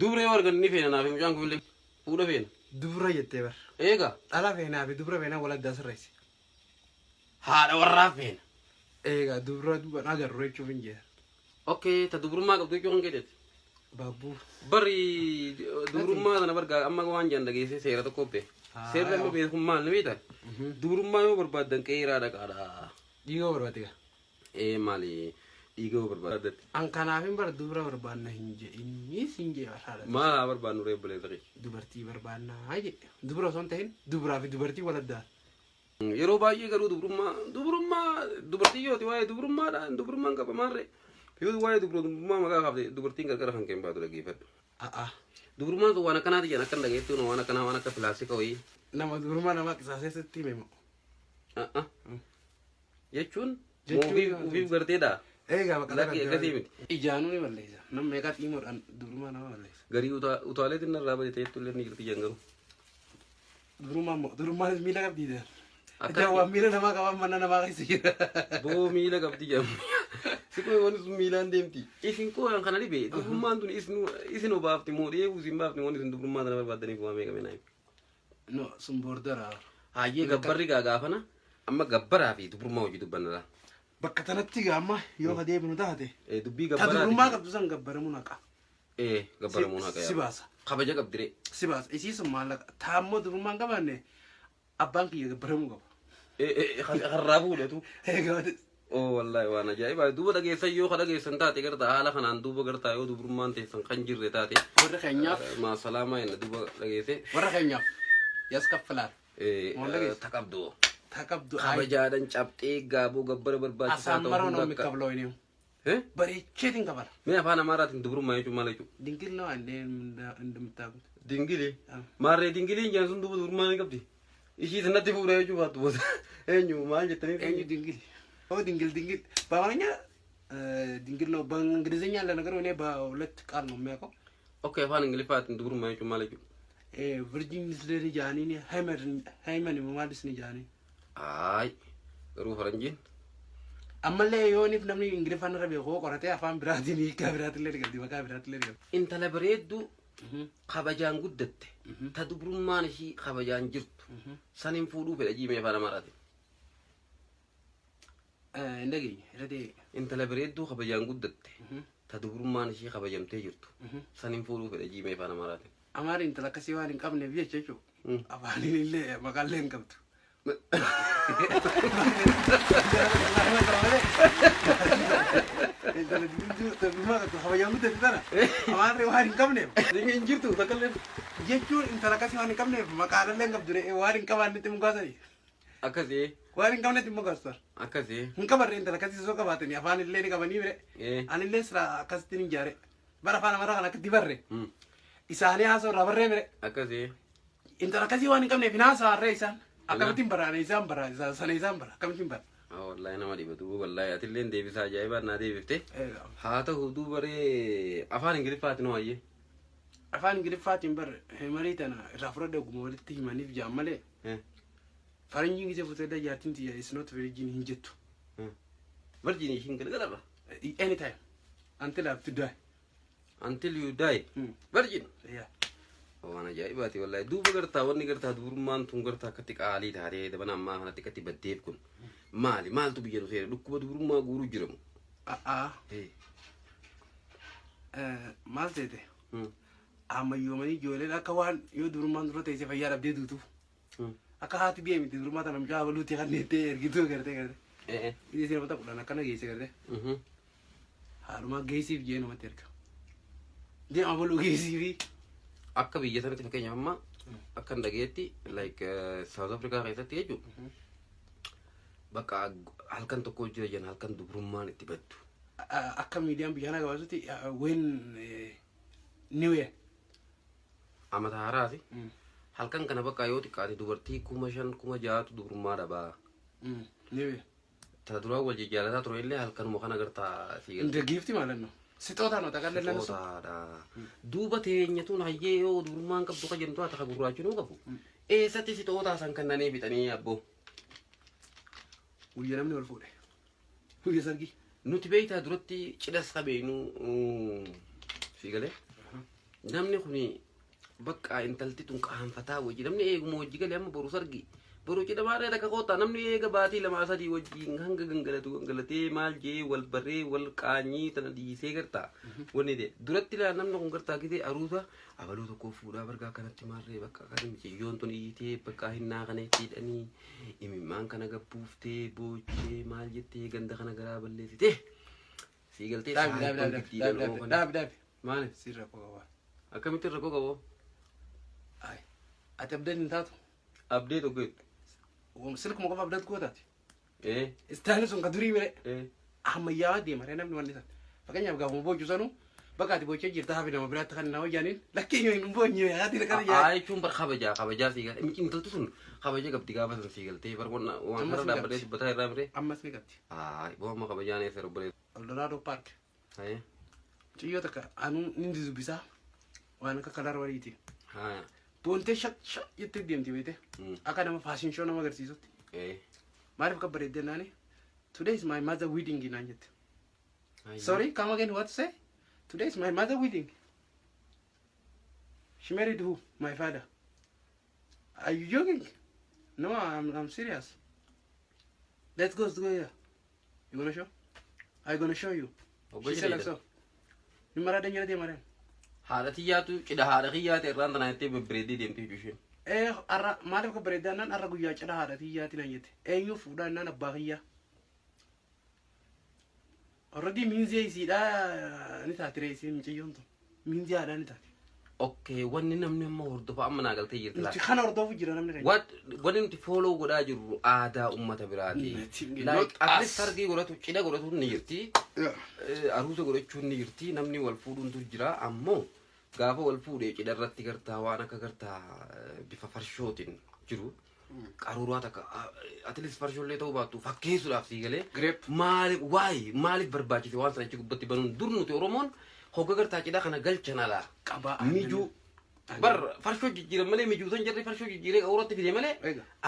Dubra yoo argan ni feena naaf mucaan kun illee fuudha feena. Dubra jettee bar. Eega. Dhala feenaa fi dubra feenaa wal adda sirreessi. Haadha warraa feena. Eega dubra duban agarru jechuuf hin jira. Okay ta dubrummaa qabdu jechuun kan jedheeti. Baabuu. Bari dubrummaa sana bargaa amma waan jaan dhageesse seera tokko be. Seerri amma beekummaan ni beektaa. Dubrummaa yoo barbaadan qeeraa dhaqaadha. Dhiigoo barbaade gaa. Maali dhiigoo barbaadatti. An kanaafin bar dubra barbaanna hin jee innis hin jee haadha. Maala barbaannu reebbilee ta'e. Dubartii barbaanna haje. Dubra osoo hin ta'in dubraa fi dubartii wal addaa. Yeroo baay'ee garuu dubrummaa dubartii yooti waa'ee dubrummaadhaan dubrummaan qaba maarree. Yoo waa'ee dubrummaa maqaa qabde dubartiin qarqara kan keen baatu dhaggeeffadhu. Dubrummaan sun waan akkanaati jedhan akkan dhageettu waan akkanaa waan akka pilaastika wayii. Nama dubrummaa nama qisaaseessatti hime moo. Jechuun ofiif garteedha. Eegaa maqaa akkasii miti. Ijaanuu ni balleessa. Nama meeqaa xiimoodhaan dubrummaa nama balleessa. Garii utaaleetiin irraa badee illee ni jirti jangaru. Dubrummaan miila qabdiidha. Jawwaan miila namaa qaban mana namaa keessa jira. Boo miila qabdi jedhamu. Sikoo wanti sun miilaan deemti. Isin koo kan kana dhibee dubrummaan tun isin obaafti moo dheebuu isin baafti wanti sun dubrummaa sana barbaadaniif waa meeqa meenaa. No sun boordara. Hayyee gabbarri gaagaafana amma gabbaraa fi dubrummaa hojii dubbannadha. Bakka tanatti gaamma yoo ka deebinu taate. Dubbii gabbaraa. Dubrummaa qabdu san gabbaramuun haqa. Gabbaramuun haqa. Si baasa. Kabaja qabdire. Si baasa. Isii sun maallaqa. Taammoo dubrummaan qabaanne abbaan kiyya gabbaramuu qaba. Harraa fuudhatu. Wallahi waan ajaa'ibaa duuba dhageessan yoo dhageessan taate gartaa haala kanaan duuba gartaa yoo dubrummaan teessan kan jirre taate. Warra keenyaaf. Maasalaamaa inni duuba dhageesse. Warra keenyaaf. Yas kaffalaan. Taqabdoo. Taqabdoo. Kabajaadhaan cabxee gaaboo gabbara barbaachisaa ta'uu hundaa akka. Asaan maroon qabloo inni. Bareecheetiin qabala. Mee afaan amaaraatiin dubrummaa jechuun maal jechuudha? Dingil nama illee ndamtaa. Dingili. Maarree dingiliin jaan sun duuba dubrummaa ni qabdi. Ishii sanatti fuudha jechuudha baattu eenyu maal jettanii? Eenyu dingili. Oh dingil. በአማርኛ ድንግል ነው። በእንግሊዝኛ ያለ ነገር እኔ በሁለት ቃል ነው የሚያውቀው። ኦኬ አፋን እንግሊፋት ድብሩማ ይጩ ማለት ነው። ቨርጂን ስለሪ ጃኒ ሃይመን ማማድስ ኒ ጃኒ አይ ሩ ፈረንጂን አመለ ዮኒፍ ነምኒ እንግሊፋን ረበ ሆ ቆረቴ አፋን ብራቲኒ ከብራት ለርገ ዲበካ ብራት ለርገ እንተ ለብሬዱ ከበጃን ጉደተ ተድብሩማን ሺ ከበጃን ጅርቱ ሰኒን ፉዱ ፈለጂ ሜፋና ማራቲ እንደገኝ ረዴ እንተ ለብሬዱ ከበጃን ጉደተ ተድብሩማን ሺ ከበጀምቴ ጅርቱ ሰኒን ፉዱ ፈለጂ ሜፋና ማራቲ አማሪ እንተ ለከሲ ዋን ቀብነ ቢየቸቹ አፋኒ ለ መቃለን ቀብቱ Amari warin kamne. Dingin jirtu takalle. Jechur intala kasi warin kamne makalan leng kabdure warin kawan nitim gasari. Akasi. Warin kamne tim gasar. Akasi. Hunka barre intala kasi so kabate ni afani le ni kabani bre. Ani le sra kasi tin jare. Bara fana mara kana kiti barre. Isani aso rabarre bre. Akasi. Intala kasi warin kamne finasa arre isan. Akamitin bara ni isan bara sana isan bara akamitin bara. والله أنا ما أدري بدو والله أتلين دي بس عجائب أنا دي بفتة هذا هدو بري أفان إنجلي فاتنو أيه أفان إنجلي فاتن بر همريت أنا رافرد أقومولتي ماني في جامله فارنجي إذا فتاة جاتين تيا is not virgin هنجتو virgin إيش إنكر كذا anytime until I have to die until you die virgin yeah وانا جاي باتي والله دو بقرتا وني قرتا دور مان تون قرتا كتك عالي تاري دبنا ما هنا تكتي بديب كن مال تو بيجرو سير لكو بدور ما غورو جرم مال تيته أما يومني جولة لا كوان يدور مان رو تيجي فيا ربدي دوتو أكهات بيا ميت دور ما تنام جاب لو تيجي نيته gitu كرته ini sih apa tak karena gisi kerte haruma gisi biaya nama terka dia apa lu gisi bi akka biyya sanatti fakkeenya amma akka ndageetti like South Africa keessatti jechuudha bakka halkan tokko jira jan halkan dubrummaan itti baddu akka miidiyaan biyya kana gabaasutti when new year amata haaraati halkan kana bakka yoo xiqqaate dubartii 5,000 6,000 dubrummaa dhabaa new year ta duraa wal jijjaalataa ture illee halkanuma kana gartaa si እንደ ጊፍት ማለት ነው ስጦታ ነው ተቀለለ ነው duuba teenyatuun hayyee yoo durummaan qabdu ka jentu ata ka gurraachuu qabu eessatti sixootaa san kannanee bitanii abbo guyyaa namni wal fuudhe guyyaa sargii nuti beektaa duratti cidhas qabeenu fiigalee namni kuni bakka intalti tun qaanfataa wajji namni eeguma wajji galee amma boru sargi boru cidha maaree takka qoota namni eega baatii lama sadii wajjiin hanga gangalatee maal jee wal barree wal qaanyii tana dhiisee gartaa wanni de duratti laa namni kun gartaa gitee aruusa abaluu tokko fuudhaa bargaa kanatti maarree bakka kan miciyyoon tun iitee bakka hinnaa kana itti hidhanii imimmaan kana gabbuuftee boochee maal jettee ganda kana garaa balleessitee siigaltee daabi maali sirra koo qabaa akkamitti rakkoo qaboo ay ati abdeen hin taatu abdee tokko silkuma qofa abdaat gootaati eh istaani sun ka durii mire ammayyaa deemaree namni wanni san fakkeenyaaf gaafuma boojuu sanu bakka ati boochee jirta hafi nama biraatti kan nama jaaniin lakkeenya hin boonye haati kana jaa jechuun bar kabajaa siigal intalti sun kabaja qabdi gaafa san siigaltee bar waan kana dhaabbatee dubbataa irraa mire ammas ni qabdi ay booma kabajaan eessa robbalee Eldorado Park ay ciyyoo takka anu nindi dubbisaa waan akka kalar waliiti haya boontee shak jettee deemti beete akka nama fashion show nama agarsiisutti maaliif akka bareeddee naani today is my mother wedding naan jette sorry come again what to say today is my mother wedding she married who my father are you joking no I'm serious let's go here you gonna show I gonna show you she said like so ni mara danya de mara haadha xiyyaatu cidha haadha xiyyaate irraan tanaa jettee babbareeddee deemtee jechuun arra maaliif akka bareedaa naan arra guyyaa cidha haadha xiyyaati naan jette eenyu fuudhaa naan abbaa xiyyaa already miinzee isiidha ni taatire isiin mucayyoon tun miinzee haadhaa ni taate okay wanni namni amma hordofa amma naa galtee jirti nuti kana hordofu jira namni keenya wanni nuti fooloo godhaa jirru aadaa ummata biraati like atleast sargii godhatu cidha godhatu ni jirti aruusa godhachuun ni jirti namni wal fuudhuuntu jira ammoo gaafa wal fuudhee cidha irratti gartaa waan akka gartaa bifa farshootiin jiru qaruuraa takka atleast farshoollee ta'uu baattu fakkeessuudhaaf sii galee maaliif barbaachise waan sana achi gubbatti banuun dur nuti oromoon hogga gartaa cidha kana galchan alaa qabaa mijuu bar farshoo jijjiiran malee mijuu san jarri farshoo jijjiiree qaruuratti fide malee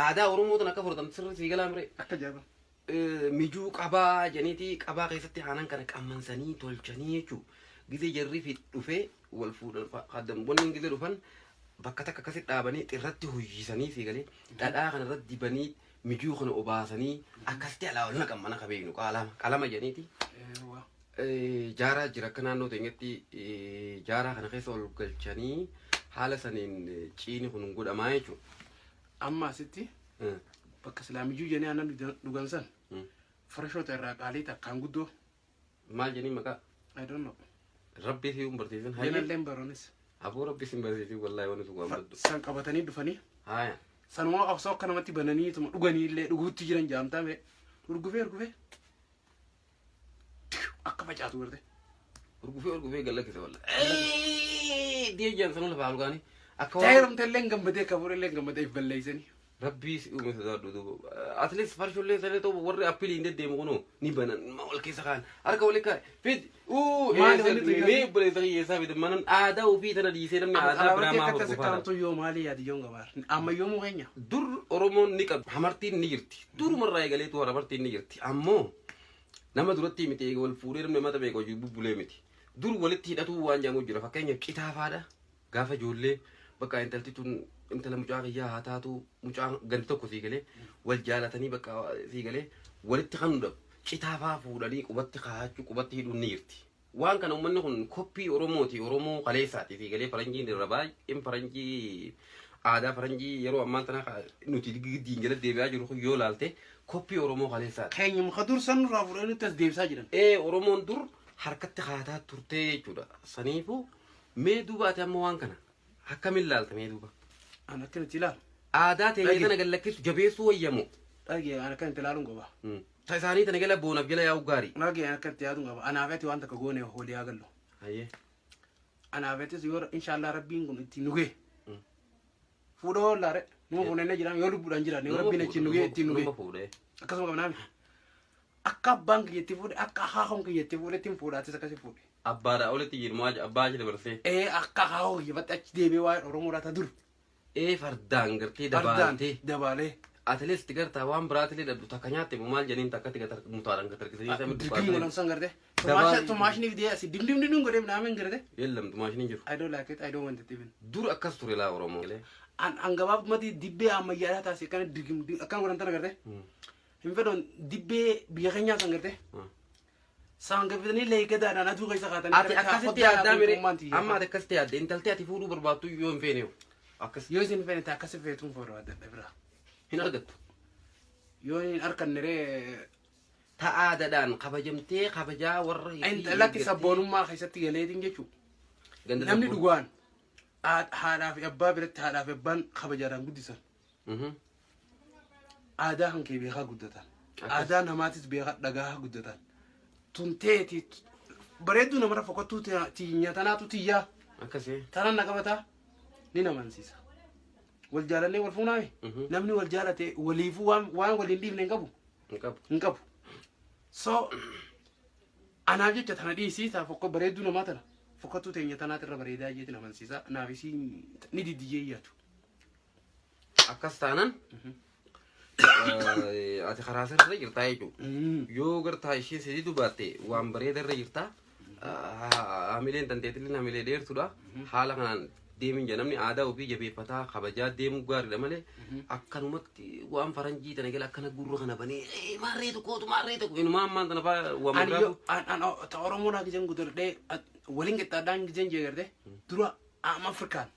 aadaa oromootan akka fudhatan sirri sii galaa mire akka jaaba mijuu qabaa janiiti qabaa keessatti aanan kana qammansanii tolchanii jechuu gizee jarri fi dhufee wal fuudhan haddam wanni gizee dhufan bakka takka akkasitti dhaabanii xirratti hoyyisanii sii galee dhadhaa kana irratti dibanii mijuu kana obaasanii akkasitti alaa wal naqan mana qabeenu qalama janiiti jaaraa jira akka naannoo teenyatti jaaraa kana keessa ol galchanii haala saniin ciini kun godhamaa jechuudha. Amma asitti bakka islaamijuu jennee aannan dhugan san farashoota irraa qaalii takkaan guddoo maal jennii maqaa I don't know rabbii fi barsiisan jenalleen baroonis aboo rabbii sin barsiisan wallaahi wanni sun gammadu san qabatanii dhufanii haya sanuma qabsoo akka namatti bananii tuma dhuganii illee dhuguutti jiran jaamtaa mee urgufee akka facaatu garte urgufee gallakisa wallaahi diya sanuu lafa halkaanii akka taayiromte illee gammadee kabuure illee gammadee balleeysanii rabbii si uume sodaadhu duuba atleast farshoollee salee ta'u warri appilii hin deddeemu kunoo ni banan wal keessa kaan harka wal kaa'e fid mee obboleessa hiyyeessaa fide manan aadaa ofii tana dhiisee namni aadaa biraa maa hordofaadha yoo maali yaadiyyoon gabaar amma yoomuu keenya dur oromoon ni qabu hamartiin ni jirti durumarraa eegaleetu hamartiin ni jirti ammoo nama duratti miti eega wal fuudhee namni mata beeka hojii bubbulee miti dur walitti hidhatuu waan jaamu jira fakkeenyaaf qitaafaadha gaafa ijoollee bakka intalti tun intala mucaa kiyyaa haa taatu mucaa gandi tokko sii galee wal jaalatanii bakka sii galee walitti kanuudhaaf citaafaa fuudhanii qubatti kaa'achuu qubatti hidhuun ni jirti. Waan kana uummanni kun koppii Oromooti Oromoo kaleessaati sii galee faranjiin irra baay'een faranjii aadaa faranjii yeroo ammaan tana nuti giddiin jala deebi'aa jiru kun yoo laalte koppii Oromoo kaleessaati. Keenyuma ka dur san nurraa fuudhanii tas deebisaa jiran. Oromoon dur harkatti haataa turtee jechuudha. Saniifuu mee duuba ati amma waan kana akkamiin laalta mee duuba? Ana akkanatti ilaalu. Aadaa ta'ee tana gallakkisu jabeessuu wayyamu. Dhagee ana akkanatti ilaaluun qaba. Isaanii tana gala boonaaf jala yaa'u gaarii. Dhagee ana akkanatti yaaduun qaba. Anaafetti waan takka goone hoolii haa gallu. Hayyee. Anaafettis yoo inshaallah rabbiin kun ittiin nugee. Fuudha hoolaare numa fuudhanii jiran yoo lubbuudhaan jiran yoo rabbiin ittiin nugee ittiin nugee. Akkasuma qabnaami. Akka abbaan kiyyatti fuudhe akka haahon kiyyatti fuudhe ittiin fuudhaatis akkasii fuudhe. Abbaadha olitti jirmu abbaa achi dabarsee. Akka haahon kiyyatti achi deebi'ee waa'ee Oromoodhaa ta dur. Fardaan gartee dabaltee. Dabalee atilis tigarta waan biraatilee dhabdu takka nyaatte maal janiin takka tigatar mutaaran gatarkisanii samii Dirqama wala san gartee. Tomaashni fidee asii dimdim godhee midhaan gartee. Yellam tumaashni jiru. I don't like it. I don't want it even. Dur akkas ture laa Oromoo. An gabaabumatti dibbee ammayyaadhaa taasise akkana dirqim akkana godhan tana gartee. Hin fedhoon dibbee biyya keenyaa san gartee. Saan gafitanii leeykadaadhaan aduu keessa kaatanii. Ati akkasitti yaaddaa mire amma ati akkasitti yaadde intaltee ati fuudhuu barbaaddu yoo hin feene akkas. Yoo isin feene ta'e akkasi feetuun fooroo adda biraa. Hin argattu. Yoo hin arganniree. Ta'aadaadhaan kabajamtee kabajaa warra. Lakki sabboonummaa keessatti galeetiin jechuudha. Namni dhugaan haadhaa fi abbaa biratti haadhaa fi abbaan kabajaadhaan guddisan. Aadaa kan kee beekaa guddatan. Aadaa namaatis beekaa dhagaa guddatan. Tunteeti bareedduu namarra fokkattuu nyaatanaatu tiyyaa. Akkasii. Tanaan na qabataa ni namansiisa. Wal jaalallee wal fuunaame. Namni wal jaalate waliifuu waan waliin dhiifne hin qabu. Hin qabu. So anaaf jecha tana dhiisii ta'a fokko bareedduu namaa tana. Fokkattuu teenya tanaati irra bareedaa jeeti namansiisa. Naaf isii ni didiyyee yaadu. Akkas taanaan. Ati karaa sirrii jirtaa jechuudha. Yoo gartaa ishee sidii dubaatte waan bareeda irra jirtaa. Hamileen tanteetillee hamilee dheertuudha. Haala kanaan deemin jaa namni aadaa ofii jabeeffataa kabajaa deemuu gaariidha malee akkanumatti waan faranjii tana gala akkana gurra kana banee maarree tokkootu inumaa ammaan tana fa'aa waan muraafu. Ta Oromoo naa gijan gudurdee waliin qixxaadhaan gijan jeegarte dura Afrikaan.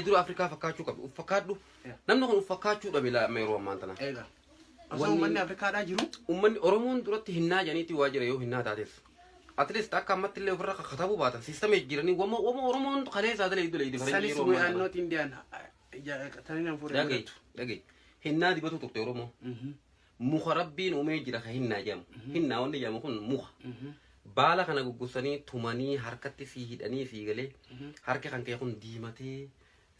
Dura Afrikaa fakkaachuu qabu. Uffakkaadhu. Namni kun uffakkaachuu dhabe yeroo ammaan tana. Eegaa. Osoo uummanni Afrikaadhaa jiru. Uummanni Oromoon duratti hinnaa janiitti waa jira yoo hinnaa taates. Atleast akka ammatti illee ofirra kakatabuu baatan siistamee jiranii wama Oromoon kalee isaa dalee iddoo leeyidii Sanis waan nooti Indiyaan taniin fuudhee. Dhagee. Hinnaa dibatu turte Oromoo. Muka rabbiin uumee jira ka hinnaa jedhamu. Hinnaa wanni jedhamu kun muka. Baala kana guggusanii tumanii harkatti sii hidhanii sii galee harki kan kee kun diimatee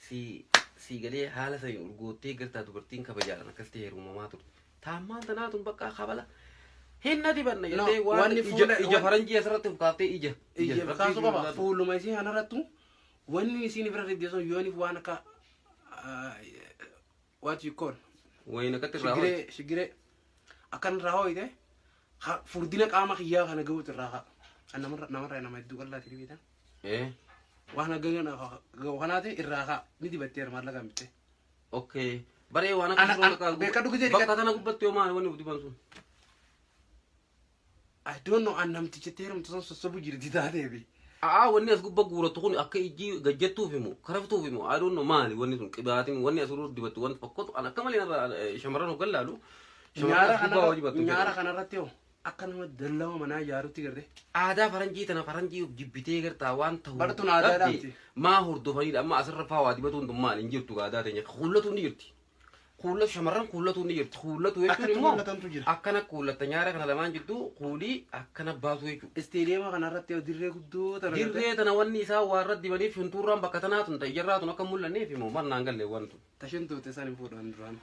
sii galee haala sanii urgoottee gartaa dubartiin kabajaadhaan akkas ta'e heerumamaa turte. Taammaan tanaatuun bakka kabala. Hinna dibanna jettee waan ija faranjii asirratti ukaaftee ija. Ija kaasuu qaba. Fuuluma isii kanarrattu wanni isiin bira riddeessuun yooniif waan akka what you call. Wayina akkatti irraa hooyi. Shigiree akkan irraa hooyite furdina qaama kiyyaa kana gahuutu irraa haa. Namarraa nama hedduu qal'aati dhibeeta. Waan gahu kanaati irraa haa ni dibattee maallaqa gammite. Okay. Baree waan akka bakka tana gubbatti yoo maal wanni diban sun. I don't know an namtichi teerumtu san sossobu jirti taateefi. Wanni as gubba guuratu kun akka ijji gajjattuuf himu karaftuuf himu I don't know maali wanni sun qibaatiin wanni as urur dibattu wanti fakkotu an akka malee shamarran hoggan laalu. Nyaara kanarratti yoo akka nama dallama manaa ijaarutti garte. Aadaa faranjii tana faranjii jibbitee gartaa waan ta'u. Baratuun aadaadhaati. Maa hordofanidha amma asirra faawaa dibatuun tun maali hin jirtu aadaa teenya kuullatu ni jirti. Kuullatu shamarran kuullatu ni jirti. Kuullatu jechuun immoo akkana kuullata nyaara kana lamaan jirtu kuulii akkana baatu jechuudha. Isteediyeema kanarratti yoo dirree guddoo tana. Dirree tana wanni isaa waarra dibaniif shuntuurraan bakka tanaatun ta'e ijarraatun akka mul'anneef immoo mannaan galle wantu. Tashintuute san hin fuudhan duraan.